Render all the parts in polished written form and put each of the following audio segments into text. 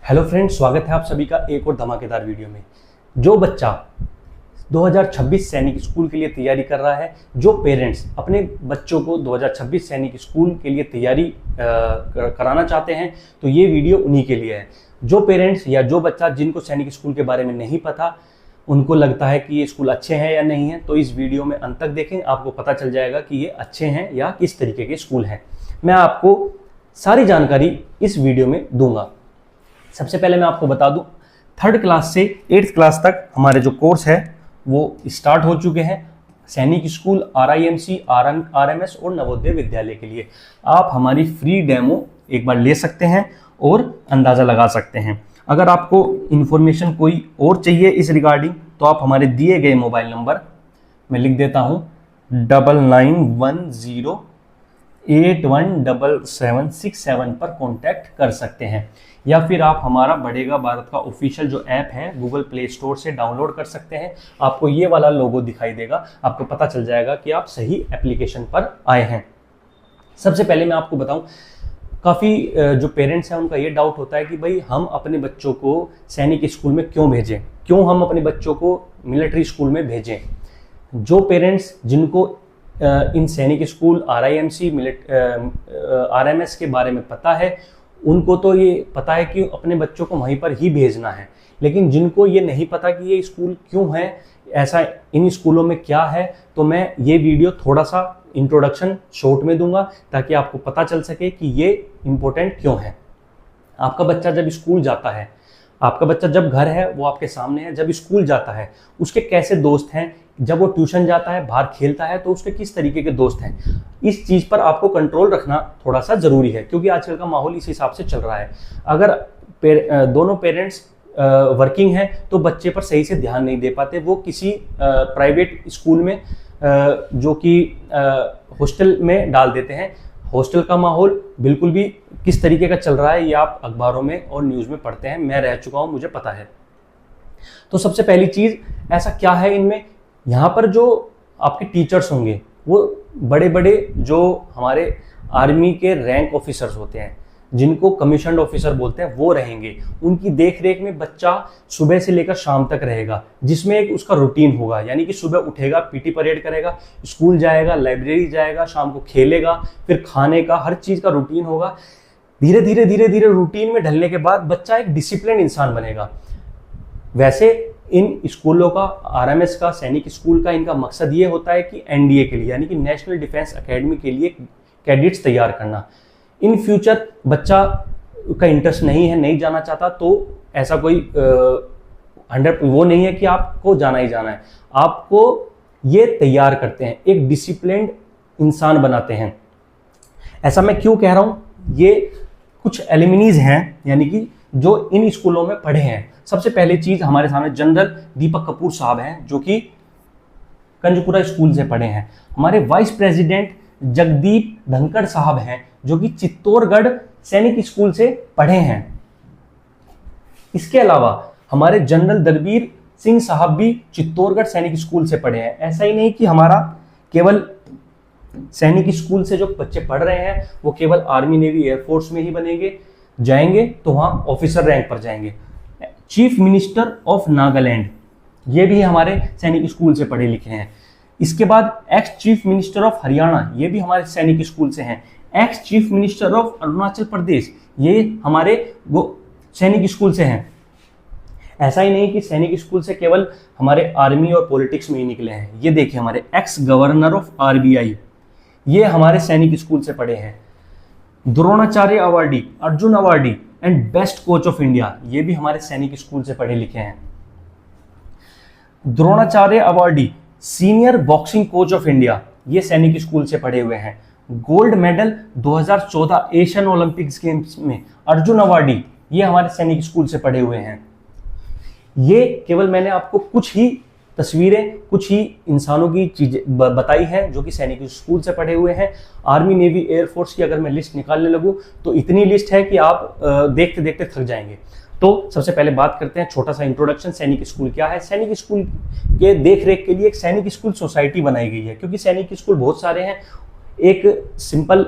Hello friends, स्वागत है आप सभी का एक और धमाकेदार वीडियो में। जो बच्चा 2026 सैनिक स्कूल के लिए तैयारी कर रहा है, जो पेरेंट्स अपने बच्चों को 2026 सैनिक स्कूल के लिए तैयारी कराना चाहते हैं, तो ये वीडियो उन्हीं के लिए है। जो पेरेंट्स या जो बच्चा जिनको सैनिक स्कूल के बारे में नहीं पता, उनको लगता है कि ये स्कूल अच्छे हैं या नहीं है, तो इस वीडियो में अंत तक देखें, आपको पता चल जाएगा कि ये अच्छे हैं या किस तरीके के स्कूल हैं। मैं आपको सारी जानकारी इस वीडियो में दूंगा। सबसे पहले मैं आपको बता दूं, 3rd क्लास से 8th क्लास तक हमारे जो कोर्स है वो स्टार्ट हो चुके हैं सैनिक स्कूल, RIMC, RMS और नवोदय विद्यालय के लिए। आप हमारी फ्री डेमो एक बार ले सकते हैं और अंदाज़ा लगा सकते हैं। अगर आपको इन्फॉर्मेशन कोई और चाहिए इस रिगार्डिंग, तो आप हमारे दिए गए मोबाइल नंबर मैं लिख देता हूँ 9910817767 पर कॉन्टैक्ट कर सकते हैं, या फिर आप हमारा बढ़ेगा भारत का ऑफिशियल जो ऐप है गूगल प्ले स्टोर से डाउनलोड कर सकते हैं। आपको ये वाला लोगो दिखाई देगा, आपको पता चल जाएगा कि आप सही एप्लीकेशन पर आए हैं। सबसे पहले मैं आपको बताऊं, काफ़ी जो पेरेंट्स हैं उनका ये डाउट होता है कि भाई हम अपने बच्चों को सैनिक स्कूल में क्यों भेजें, क्यों हम अपने बच्चों को मिलिट्री स्कूल में भेजें। जो पेरेंट्स जिनको इन सैनिक स्कूल, RIMC, RMS के बारे में पता है, उनको तो ये पता है कि अपने बच्चों को वहीं पर ही भेजना है। लेकिन जिनको ये नहीं पता कि ये स्कूल क्यों है, ऐसा इन स्कूलों में क्या है, तो मैं ये वीडियो थोड़ा सा इंट्रोडक्शन शॉर्ट में दूंगा ताकि आपको पता चल सके कि ये इम्पोर्टेंट क्यों है। आपका बच्चा जब स्कूल जाता है, आपका बच्चा जब घर है वो आपके सामने है, जब स्कूल जाता है उसके कैसे दोस्त हैं, जब वो ट्यूशन जाता है, बाहर खेलता है, तो उसके किस तरीके के दोस्त हैं, इस चीज़ पर आपको कंट्रोल रखना थोड़ा सा ज़रूरी है, क्योंकि आजकल का माहौल इस हिसाब से चल रहा है। अगर दोनों पेरेंट्स वर्किंग हैं तो बच्चे पर सही से ध्यान नहीं दे पाते। वो किसी प्राइवेट स्कूल में जो कि हॉस्टल में डाल देते हैं। हॉस्टल का माहौल बिल्कुल भी किस तरीके का चल रहा है ये आप अखबारों में और न्यूज़ में पढ़ते हैं, मैं रह चुका हूँ, मुझे पता है। तो सबसे पहली चीज़, ऐसा क्या है इनमें, यहाँ पर जो आपके टीचर्स होंगे वो बड़े बड़े जो हमारे आर्मी के रैंक ऑफिसर्स होते हैं, जिनको कमीशन्ड ऑफिसर बोलते हैं, वो रहेंगे। उनकी देख रेख में बच्चा सुबह से लेकर शाम तक रहेगा, जिसमें एक उसका रूटीन होगा, यानी कि सुबह उठेगा, PT परेड करेगा, स्कूल जाएगा, लाइब्रेरी जाएगा, शाम को खेलेगा, फिर खाने का, हर चीज़ का रूटीन होगा। धीरे धीरे रूटीन में ढलने के बाद बच्चा एक डिसिप्लिन इंसान बनेगा। वैसे इन स्कूलों का, RMS का, सैनिक स्कूल का, इनका मकसद ये होता है कि NDA के लिए, यानी कि नेशनल डिफेंस एकेडमी के लिए कैडेट्स तैयार करना। इन फ्यूचर बच्चा का इंटरेस्ट नहीं है, नहीं जाना चाहता, तो ऐसा कोई 100 वो नहीं है कि आपको जाना ही जाना है। आपको ये तैयार करते हैं, एक डिसिप्लिन्ड इंसान बनाते हैं। ऐसा मैं क्यों कह रहा हूँ, ये कुछ एलिमिनीज हैं, यानी कि जो इन स्कूलों में पढ़े हैं। सबसे पहली चीज, हमारे सामने जनरल दीपक कपूर साहब हैं, जो कि कंजपुरा स्कूल से पढ़े हैं। हमारे वाइस प्रेसिडेंट जगदीप धनखड़ साहब हैं, जो कि चित्तौड़गढ़ सैनिक स्कूल से पढ़े हैं। इसके अलावा हमारे जनरल दलबीर सिंह साहब भी चित्तौड़गढ़ सैनिक स्कूल से पढ़े हैं। ऐसा ही नहीं कि हमारा केवल सैनिक स्कूल से जो बच्चे पढ़ रहे हैं वो केवल आर्मी, नेवी, एयरफोर्स में ही बनेंगे, जाएंगे तो वहां ऑफिसर रैंक पर जाएंगे। चीफ मिनिस्टर ऑफ नागालैंड, ये भी हमारे सैनिक स्कूल से पढ़े लिखे हैं। इसके बाद ex chief minister of Haryana, ये भी हमारे सैनिक स्कूल से हैं। Ex chief minister of Arunachal Pradesh, ये हमारे वो सैनिक स्कूल से हैं। ऐसा ही नहीं कि सैनिक स्कूल से केवल हमारे आर्मी और पॉलिटिक्स में ही निकले हैं। ये देखिए, हमारे एक्स गवर्नर ऑफ RBI, ये हमारे सैनिक स्कूल से पढ़े हैं। Dronacharya awardee, Arjun awardee and best coach of India, ये भी हमारे सैनिक स्कूल से पढ़े लिखे हैं। Dronacharya awardee, senior boxing coach of India, ये सैनिक स्कूल से पढ़े हुए हैं। Gold medal 2014 Asian Olympics games में अर्जुन अवार्डी, ये हमारे सैनिक स्कूल से पढ़े हुए हैं। ये केवल मैंने आपको कुछ ही तस्वीरें, कुछ ही इंसानों की चीजें बताई हैं जो कि सैनिक स्कूल से पढ़े हुए हैं। आर्मी, नेवी, एयरफोर्स की अगर मैं लिस्ट निकालने लगूं तो इतनी लिस्ट है कि आप देखते देखते थक जाएंगे। तो सबसे पहले बात करते हैं, छोटा सा इंट्रोडक्शन, सैनिक स्कूल क्या है। सैनिक स्कूल के देख रेख के लिए एक सैनिक स्कूल सोसाइटी बनाई गई है, क्योंकि सैनिक स्कूल बहुत सारे हैं। एक सिंपल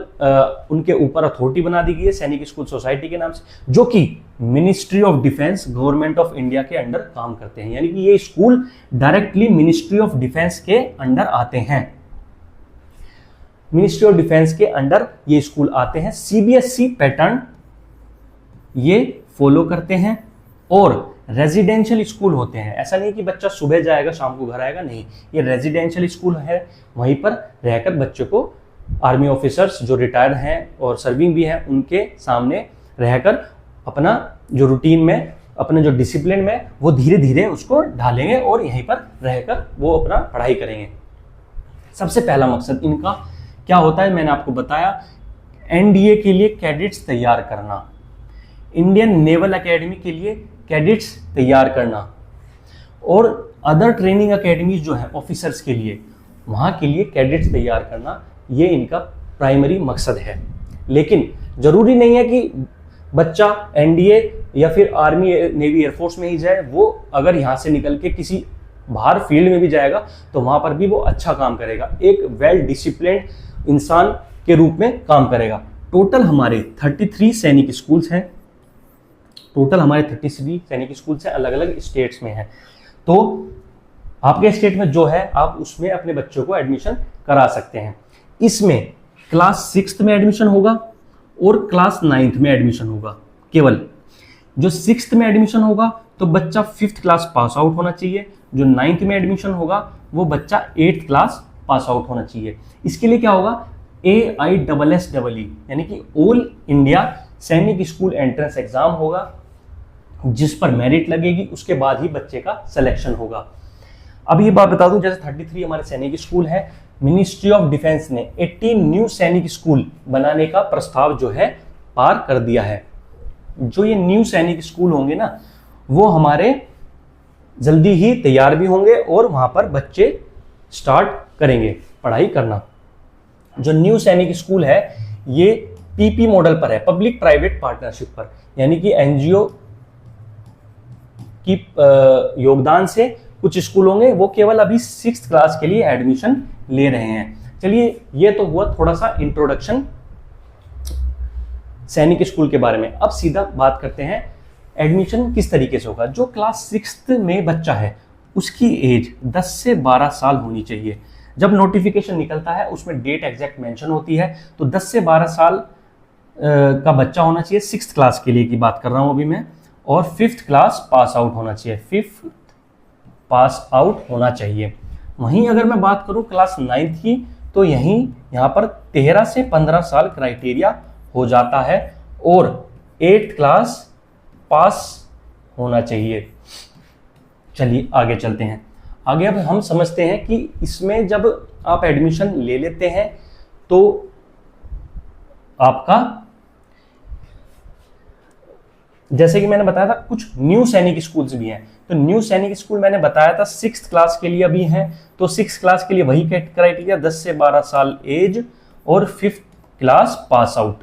उनके ऊपर अथॉरिटी बना दी गई है सैनिक स्कूल सोसाइटी के नाम से, जो कि ministry of defence government of India के अंडर काम करते हैं। यानी कि ये school directly ministry of defence के अंडर आते हैं। मिनिस्ट्री ऑफ डिफेंस के अंडर ये स्कूल आते हैं। सीबीएसई पैटर्न ये फॉलो करते हैं और रेजिडेंशियल स्कूल होते हैं। ऐसा नहीं कि बच्चा सुबह जाएगा शाम को घर आएगा, नहीं, ये रेजिडेंशियल स्कूल है। वहीं पर रहकर बच्चों को आर्मी ऑफिसर्स जो रिटायर्ड हैं और सर्विंग भी हैं उनके सामने रहकर अपना जो रूटीन में, अपने जो डिसिप्लिन में वो धीरे धीरे उसको ढालेंगे और यहीं पर रहकर वो अपना पढ़ाई करेंगे। सबसे पहला मकसद इनका क्या होता है, मैंने आपको बताया, एनडीए के लिए कैडेट्स तैयार करना, इंडियन नेवल एकेडमी के लिए कैडेट्स तैयार करना और अदर ट्रेनिंग एकेडमीज जो है ऑफिसर्स के लिए, वहाँ के लिए कैडेट्स तैयार करना, ये इनका प्राइमरी मकसद है। लेकिन जरूरी नहीं है कि बच्चा एनडीए या फिर आर्मी नेवी एयरफोर्स में ही जाए। वो अगर यहाँ से निकल के किसी बाहर फील्ड में भी जाएगा तो वहाँ पर भी वो अच्छा काम करेगा, एक वेल डिसिप्लिन्ड इंसान के रूप में काम करेगा। टोटल हमारे 33 सैनिक स्कूल्स हैं, टोटल हमारे 33 सैनिक स्कूल्स हैं, अलग अलग स्टेट्स में हैं। तो आपके स्टेट में जो है आप उसमें अपने बच्चों को एडमिशन करा सकते हैं। इसमें क्लास 6th में एडमिशन होगा और क्लास 9th में एडमिशन होगा। केवल जो 6th में एडमिशन होगा तो बच्चा 5th क्लास पास आउट होना चाहिए, जो 9th में एडमिशन होगा वो बच्चा 8th क्लास पास आउट होना चाहिए। इसके लिए क्या होगा, AISSEE यानी कि ऑल इंडिया सैनिक स्कूल एंट्रेंस एग्जाम होगा, जिस पर मेरिट लगेगी, उसके बाद ही बच्चे का सिलेक्शन होगा। अब ये बात बता दूं, जैसे 33 हमारे सैनिक स्कूल है, मिनिस्ट्री ऑफ डिफेंस ने 18 न्यू सैनिक स्कूल बनाने का प्रस्ताव जो है पार कर दिया है। जो ये न्यू सैनिक स्कूल होंगे ना, वो हमारे जल्दी ही तैयार भी होंगे और वहां पर बच्चे स्टार्ट करेंगे पढ़ाई करना। जो न्यू सैनिक स्कूल है ये पीपी मॉडल पर है, पब्लिक प्राइवेट पार्टनरशिप पर, यानी कि एनजीओ की योगदान से कुछ स्कूल होंगे, वो केवल अभी 6th क्लास के लिए एडमिशन ले रहे हैं। चलिए, ये तो हुआ थोड़ा सा इंट्रोडक्शन सैनिक स्कूल के बारे में। अब सीधा बात करते हैं एडमिशन किस तरीके से होगा। जो क्लास 6th में बच्चा है उसकी एज 10 से 12 साल होनी चाहिए। जब नोटिफिकेशन निकलता है उसमें डेट एग्जैक्ट मेंशन होती है, तो 10 से 12 साल का बच्चा होना चाहिए। 6th क्लास के लिए की बात कर रहा हूं अभी मैं, और 5th क्लास पास आउट होना चाहिए, 5th पास आउट होना चाहिए। वहीं अगर मैं बात करूं क्लास 9th की, तो यहाँ पर 13 से 15 साल क्राइटेरिया हो जाता है और 8th क्लास पास होना चाहिए। चलिए आगे चलते हैं। आगे अब हम समझते हैं कि इसमें जब आप एडमिशन ले लेते हैं तो आपका, जैसे कि मैंने बताया था, कुछ न्यू सैनिक स्कूल्स भी हैं। तो न्यू सैनिक स्कूल मैंने बताया था 6th क्लास के लिए अभी हैं, तो 6th क्लास के लिए वही क्राइटेरिया 10 से 12 साल एज और 5th क्लास पास आउट,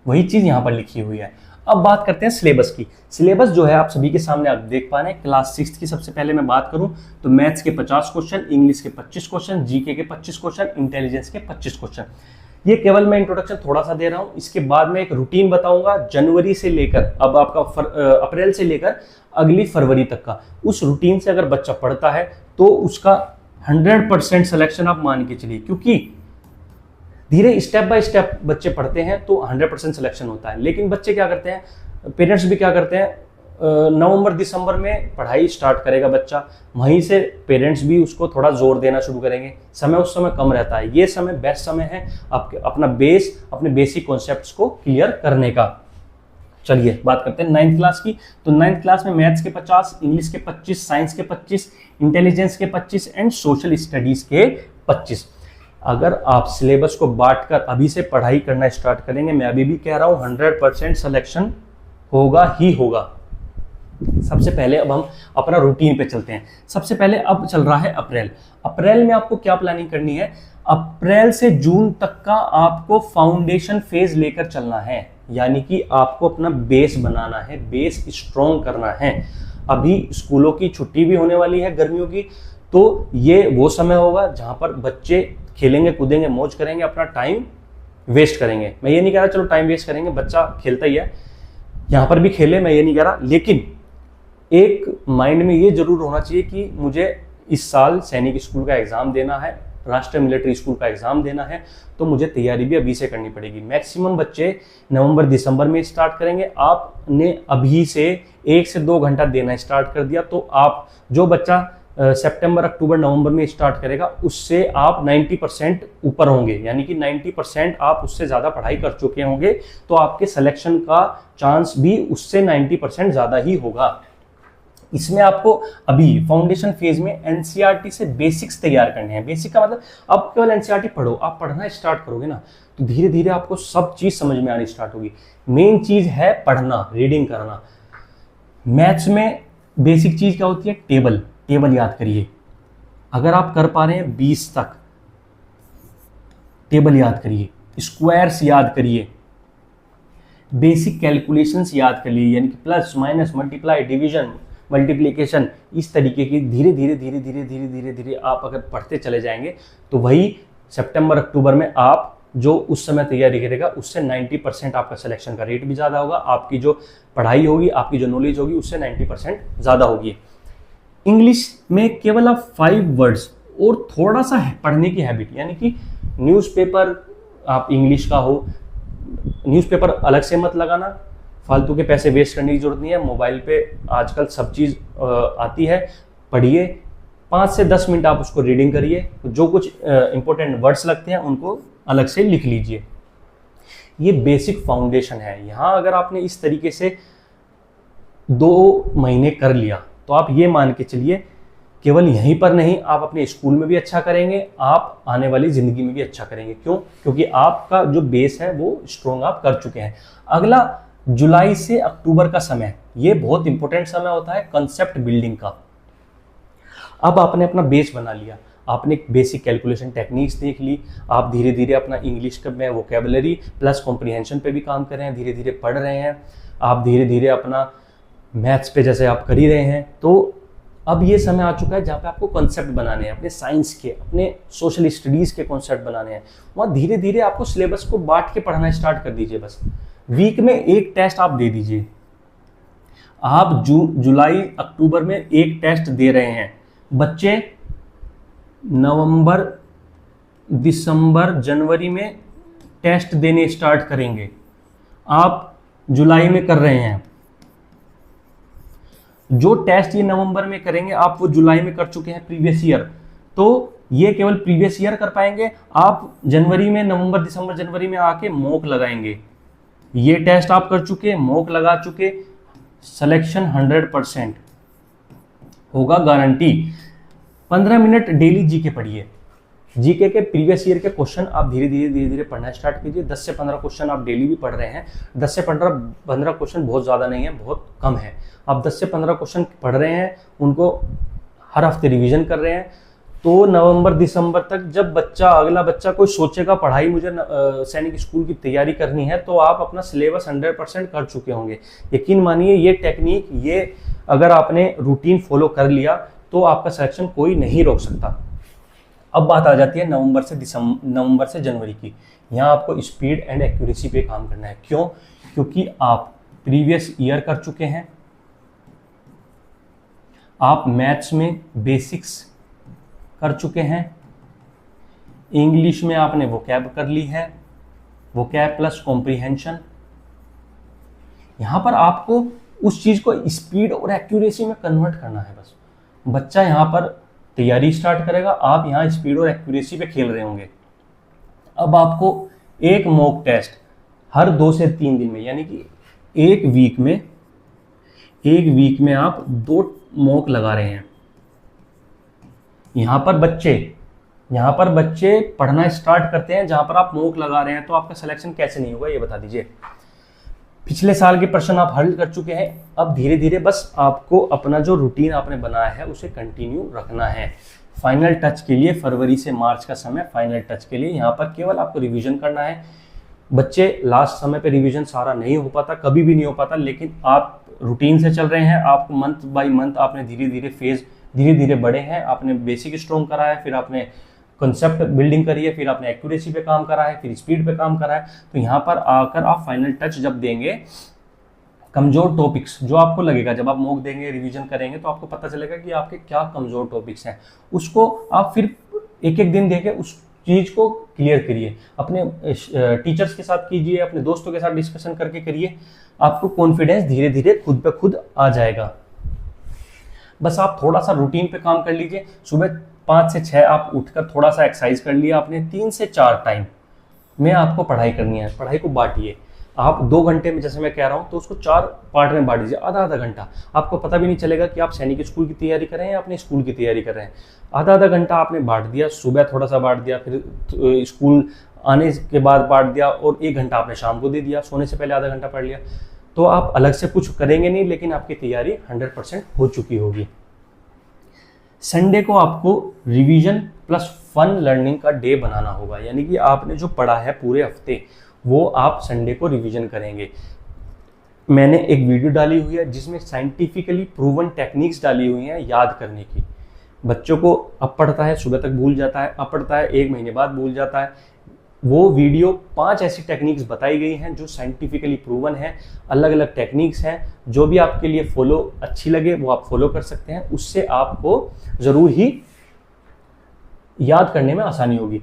वही चीज यहां पर लिखी हुई है। अब बात करते हैं सिलेबस की। सिलेबस जो है आप सभी के सामने आप देख पा रहे हैं। क्लास 6th की सबसे पहले मैं बात करूं तो मैथ्स के 50 क्वेश्चन, इंग्लिश के 25 क्वेश्चन, जीके के 25 क्वेश्चन, इंटेलिजेंस के 25 क्वेश्चन। ये केवल मैं इंट्रोडक्शन थोड़ा सा दे रहा हूं। इसके बाद में एक रूटीन बताऊंगा जनवरी से लेकर, अब आपका अप्रैल से लेकर अगली फरवरी तक का। उस रूटीन से अगर बच्चा पढ़ता है तो उसका 100% सिलेक्शन आप मान के चलिए, क्योंकि धीरे स्टेप बाय स्टेप बच्चे पढ़ते हैं तो 100% सिलेक्शन होता है। लेकिन बच्चे क्या करते हैं, पेरेंट्स भी क्या करते हैं, नवंबर दिसंबर में पढ़ाई स्टार्ट करेगा बच्चा, वहीं से पेरेंट्स भी उसको थोड़ा जोर देना शुरू करेंगे। समय उस समय कम रहता है, ये समय बेस्ट समय है आपके अपना बेस, अपने बेसिक कॉन्सेप्ट्स को क्लियर करने का। चलिए बात करते हैं 9th क्लास की। तो 9th क्लास में मैथ्स के 50, इंग्लिश के 25, साइंस के 25, इंटेलिजेंस के 25 एंड सोशल स्टडीज के 25। अगर आप सिलेबस को बांटकर अभी से पढ़ाई करना स्टार्ट करेंगे, मैं अभी भी कह रहा हूं 100% सिलेक्शन होगा ही होगा। सबसे पहले अब हम अपना रूटीन पे चलते हैं। सबसे पहले अब चल रहा है अप्रैल। अप्रैल में आपको क्या प्लानिंग करनी है, अप्रैल से जून तक का आपको फाउंडेशन फेज लेकर चलना है, यानी कि आपको अपना बेस बनाना है, बेस स्ट्रॉन्ग करना है। अभी स्कूलों की छुट्टी भी होने वाली है गर्मियों की, तो ये वो समय होगा जहां पर बच्चे खेलेंगे कूदेंगे मौज करेंगे, अपना टाइम वेस्ट करेंगे। मैं ये नहीं कह रहा चलो टाइम वेस्ट करेंगे, बच्चा खेलता ही है, यहाँ पर भी खेले, मैं ये नहीं कह रहा, लेकिन एक माइंड में ये जरूर होना चाहिए कि मुझे इस साल सैनिक स्कूल का एग्जाम देना है, राष्ट्रीय मिलिट्री स्कूल का एग्जाम देना है, तो मुझे तैयारी भी अभी से करनी पड़ेगी। मैक्सिमम बच्चे नवंबर दिसंबर में स्टार्ट करेंगे, आपने अभी से 1 से 2 घंटा देना स्टार्ट कर दिया तो आप, जो बच्चा सितंबर अक्टूबर नवंबर में स्टार्ट करेगा उससे आप 90% ऊपर होंगे, यानी कि 90% आप उससे ज़्यादा पढ़ाई कर चुके होंगे, तो आपके सिलेक्शन का चांस भी उससे 90% ज़्यादा ही होगा। इसमें आपको अभी फाउंडेशन फेज में एनसीईआरटी से बेसिक्स तैयार करने हैं। बेसिक का मतलब अब केवल एनसीईआरटी पढ़ो, आप पढ़ना स्टार्ट करोगे ना तो धीरे धीरे आपको सब चीज समझ में आनी स्टार्ट होगी। मेन चीज है पढ़ना, रीडिंग करना। मैथ्स में बेसिक चीज क्या होती है? टेबल। टेबल याद करिए, अगर आप कर पा रहे हैं 20 तक, टेबल याद करिए, स्क्वायर्स याद करिए, बेसिक कैलकुलेशंस याद करिए, यानी कि plus minus multiply division multiplication, इस तरीके की धीरे धीरे धीरे धीरे धीरे धीरे धीरे आप अगर पढ़ते चले जाएंगे तो वही सितंबर अक्टूबर में आप जो उस समय तैयारी करेगा उससे 90% आपका सिलेक्शन का रेट भी ज़्यादा होगा, आपकी जो पढ़ाई होगी, आपकी जो नॉलेज होगी उससे 90% ज़्यादा होगी। इंग्लिश में केवल आप 5 वर्ड्स और थोड़ा सा पढ़ने की हैबिट, यानी कि न्यूज़पेपर आप इंग्लिश का हो, न्यूज़पेपर अलग से मत लगाना, फालतू के पैसे वेस्ट करने की जरूरत नहीं है। मोबाइल पे आजकल सब चीज़ आती है, पढ़िए, 5 से 10 मिनट आप उसको रीडिंग करिए, जो कुछ इंपॉर्टेंट वर्ड्स लगते हैं उनको अलग से लिख लीजिए। ये बेसिक फाउंडेशन है। यहाँ अगर आपने इस तरीके से 2 महीने कर लिया तो आप ये मान के चलिए केवल यहीं पर नहीं, आप अपने स्कूल में भी अच्छा करेंगे, आप आने वाली जिंदगी में भी अच्छा करेंगे। क्यों? क्योंकि आपका जो बेस है वो स्ट्रॉन्ग आप कर चुके हैं। अगला जुलाई से अक्टूबर का समय, ये बहुत इंपॉर्टेंट समय होता है कंसेप्ट बिल्डिंग का। अब आपने अपना बेस बना लिया, आपने बेसिक कैलकुलेशन टेक्निक्स देख ली, आप धीरे धीरे अपना इंग्लिश में वोकेबलरी प्लस कॉम्प्रिहेंशन पे भी काम कर रहे हैं, धीरे धीरे पढ़ रहे हैं, आप धीरे धीरे अपना मैथ्स पे जैसे आप कर ही रहे हैं। तो अब ये समय आ चुका है जहाँ पे आपको कॉन्सेप्ट बनाने हैं, अपने साइंस के, अपने सोशल स्टडीज़ के कॉन्सेप्ट बनाने हैं। वहाँ धीरे धीरे आपको सिलेबस को बांट के पढ़ना स्टार्ट कर दीजिए। बस वीक में 1 टेस्ट आप दे दीजिए। आप जुलाई अक्टूबर में 1 टेस्ट दे रहे हैं, बच्चे नवंबर दिसंबर जनवरी में टेस्ट देने स्टार्ट करेंगे। आप जुलाई में कर रहे हैं, जो टेस्ट ये नवंबर में करेंगे आप वो जुलाई में कर चुके हैं प्रीवियस ईयर, तो ये केवल प्रीवियस ईयर कर पाएंगे। आप जनवरी में, नवंबर दिसंबर जनवरी में आके मॉक लगाएंगे। ये टेस्ट आप कर चुके, मॉक लगा चुके, सिलेक्शन 100% होगा, गारंटी। 15 मिनट डेली जीके पढ़िए। जीके के प्रीवियस ईयर के क्वेश्चन आप धीरे धीरे पढ़ना स्टार्ट कीजिए। 10 से 15 क्वेश्चन आप डेली भी पढ़ रहे हैं। 10 से 15 क्वेश्चन बहुत ज़्यादा नहीं है, बहुत कम है। आप 10 से 15 क्वेश्चन पढ़ रहे हैं, उनको हर हफ्ते रिवीजन कर रहे हैं, तो नवंबर दिसंबर तक जब अगला बच्चा कोई सोचेगा पढ़ाई मुझे सैनिक स्कूल की तैयारी करनी है, तो आप अपना सिलेबस 100% कर चुके होंगे। यकीन मानिए, ये टेक्निक, ये अगर आपने रूटीन फॉलो कर लिया तो आपका सिलेक्शन कोई नहीं रोक सकता। अब बात आ जाती है नवंबर से जनवरी की। यहाँ आपको स्पीड एंड एक्यूरेसी पे काम करना है। क्यों? क्योंकि आप प्रीवियस ईयर कर चुके हैं, आप मैथ्स में बेसिक्स कर चुके हैं, इंग्लिश में आपने वोकैब कर ली है, वोकैब प्लस कॉम्प्रिहेंशन। यहां पर आपको उस चीज को स्पीड और एक्यूरेसी में कन्वर्ट करना है। बस बच्चा यहां पर तैयारी स्टार्ट करेगा, आप यहां स्पीड और एक्यूरेसी पे खेल रहे होंगे। अब आपको एक मॉक टेस्ट हर 2 से 3 दिन में, यानी कि एक वीक में आप 2 मॉक लगा रहे हैं। यहां पर बच्चे पढ़ना स्टार्ट करते हैं जहां पर आप मॉक लगा रहे हैं, तो आपका सिलेक्शन कैसे नहीं होगा ये बता दीजिए। पिछले साल के प्रश्न आप हल कर चुके हैं, अब धीरे धीरे बस आपको अपना जो रूटीन आपने बनाया है उसे कंटिन्यू रखना है। फाइनल टच के लिए फरवरी से मार्च का समय, फाइनल टच के लिए यहाँ पर केवल आपको रिवीजन करना है। बच्चे लास्ट समय पे रिवीजन सारा नहीं हो पाता, कभी भी नहीं हो पाता, लेकिन आप रूटीन से चल रहे हैं, आपको मंथ बाय मंथ आपने धीरे धीरे बढ़े हैं, आपने बेसिक स्ट्रॉन्ग करा है, फिर आपने कंसेप्ट बिल्डिंग करी है, फिर आपने एक्यूरेसी पे काम करा है, फिर स्पीड पे काम करा है, तो यहाँ पर आकर आप फाइनल टच जब देंगे, कमजोर टॉपिक्स जो आपको लगेगा, जब आप मॉक देंगे, रिवीजन करेंगे, तो आपको पता चलेगा कि आपके क्या कमजोर टॉपिक्स हैं, उसको आप फिर एक एक दिन देके उस चीज को क्लियर करिए। अपने टीचर्स के साथ कीजिए, अपने दोस्तों के साथ डिस्कशन करके करिए, आपको कॉन्फिडेंस धीरे धीरे खुद पे खुद आ जाएगा। बस आप थोड़ा सा रूटीन पे काम कर लीजिए। सुबह 5 से 6 आप उठकर थोड़ा सा एक्सरसाइज कर लिया आपने, 3 से 4 टाइम में आपको पढ़ाई करनी है। पढ़ाई को बांटिए। आप 2 घंटे में जैसे मैं कह रहा हूँ, तो उसको 4 पार्ट में बांट दीजिए, आधा आधा घंटा। आपको पता भी नहीं चलेगा कि आप सैनिक स्कूल की तैयारी कर रहे हैं या अपने स्कूल की तैयारी कर रहे हैं। आधा आधा घंटा आपने बांट दिया, सुबह थोड़ा सा बांट दिया, फिर स्कूल आने के बाद बांट दिया, और 1 घंटा आपने शाम को दे दिया, सोने से पहले आधा घंटा पढ़ लिया। तो आप अलग से कुछ करेंगे नहीं, लेकिन आपकी तैयारी 100% हो चुकी होगी। संडे को आपको रिवीजन प्लस फन लर्निंग का डे बनाना होगा, यानी कि आपने जो पढ़ा है पूरे हफ्ते वो आप संडे को रिवीजन करेंगे। मैंने एक वीडियो डाली हुई है जिसमें साइंटिफिकली प्रूवन टेक्निक्स डाली हुई हैं याद करने की। बच्चों को अब पढ़ता है, सुबह तक भूल जाता है, अब पढ़ता है, 1 महीने बाद भूल जाता है। वो वीडियो 5 ऐसी टेक्निक्स बताई गई हैं जो साइंटिफिकली प्रूवन है। अलग अलग टेक्निक्स हैं, जो भी आपके लिए फॉलो अच्छी लगे वो आप फॉलो कर सकते हैं। उससे आपको जरूर ही याद करने में आसानी होगी।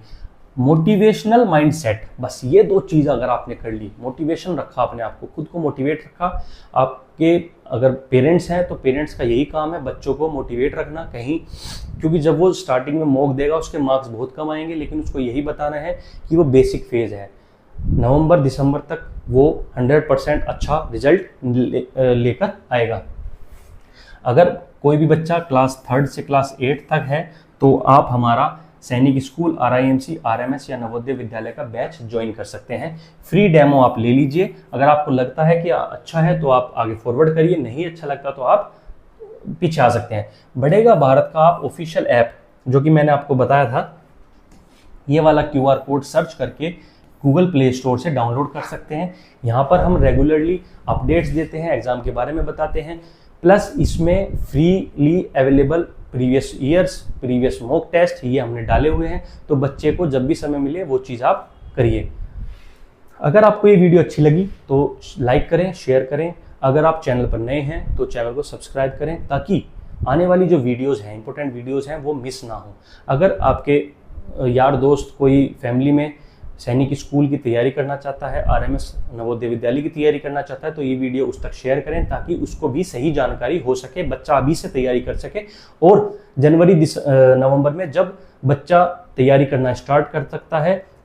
मोटिवेशनल माइंडसेट, बस ये 2 चीज़ अगर आपने कर ली, मोटिवेशन रखा, अपने आप को खुद को मोटिवेट रखा। आपके अगर पेरेंट्स हैं तो पेरेंट्स का यही काम है बच्चों को मोटिवेट रखना कहीं, क्योंकि जब वो स्टार्टिंग में मॉक देगा उसके मार्क्स बहुत कम आएंगे, लेकिन उसको यही बताना है कि वो बेसिक फेज है। नवंबर दिसंबर तक वो 100% अच्छा रिजल्ट लेकर आएगा। अगर कोई भी बच्चा क्लास 3rd से क्लास 8 तक है तो आप हमारा सैनिक स्कूल, RIMC, RMS या नवोदय विद्यालय का बैच ज्वाइन कर सकते हैं। फ्री डेमो आप ले लीजिए। अगर आपको लगता है कि अच्छा है तो आप आगे फॉरवर्ड करिए, नहीं अच्छा लगता तो आप पीछे आ सकते हैं। बढ़ेगा भारत का आप ऑफिशियल ऐप, जो कि मैंने आपको बताया था, ये वाला QR कोड सर्च करके गूगल प्ले स्टोर से डाउनलोड कर सकते हैं। यहाँ पर हम रेगुलरली अपडेट्स देते हैं, एग्जाम के बारे में बताते हैं, प्लस इसमें freely available previous years, previous mock test ये हमने डाले हुए हैं। तो बच्चे को जब भी समय मिले वो चीज़ आप करिए। अगर आपको ये वीडियो अच्छी लगी तो लाइक करें, शेयर करें। अगर आप चैनल पर नए हैं तो चैनल को सब्सक्राइब करें, ताकि आने वाली जो वीडियोस हैं, इंपॉर्टेंट वीडियोस हैं, वो मिस ना हो। अगर आपके यार दोस्त कोई फैमिली में सैनिक स्कूल की तैयारी करना चाहता है, RMS नवोदय विद्यालय की तैयारी करना चाहता है, तो ये वीडियो उस तक शेयर करें, ताकि उसको भी सही जानकारी हो सके, बच्चा अभी से तैयारी कर सके। और जनवरी नवंबर में जब बच्चा तैयारी करना स्टार्ट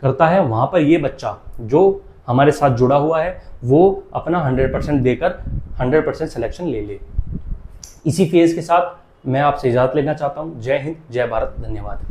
करता है वहाँ पर ये बच्चा जो हमारे साथ जुड़ा हुआ है वो अपना 100% देकर 100% सिलेक्शन ले ले। इसी फेज के साथ मैं आपसे इजाज़त लेना चाहता हूँ। जय हिंद, जय भारत, धन्यवाद।